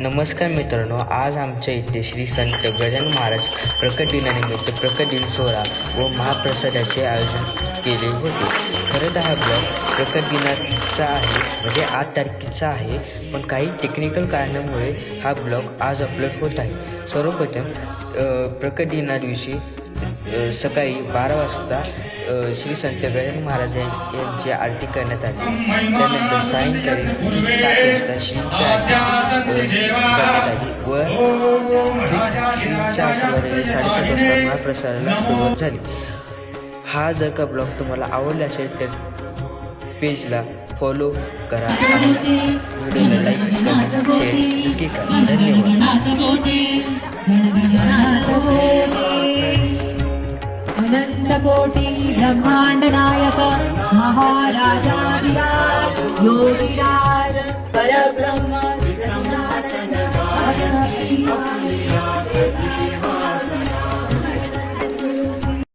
नमस्कार मित्रांनो, आज आमच्या इथे श्री संत गजानन महाराज प्रकट दिनानिमित्त प्रकट दिन सोहळा व महाप्रसादाचे आयोजन केले होते. खरं तर हा ब्लॉग प्रकट दिनाचा आहे, म्हणजे 8 तारखेचा आहे, पण काही टेक्निकल कारणामुळे हा ब्लॉग आज अपलोड होत आहे. सर्वप्रथम प्रकट दिनादिवशी सकाळी 12 वाजता श्री संत गजानन महाराज यांची आरती करण्यात आली. त्यानंतर सायंकाळी ठीक 7 वाजता श्रींची आरती करण्यात आली व ठीक श्रींच्या आशीर्वादाने 7:30 वाजता महाप्रसादाला सुरुवात झाली. हा जर का ब्लॉग तुम्हाला आवडला असेल तर पेजला फॉलो करा आणि व्हिडिओला लाईक करा, शेअर नक्की करा. धन्यवाद. अनंतकोटि ब्रह्मांड नायक महाराजाधिराज योगिराज परब्रह्म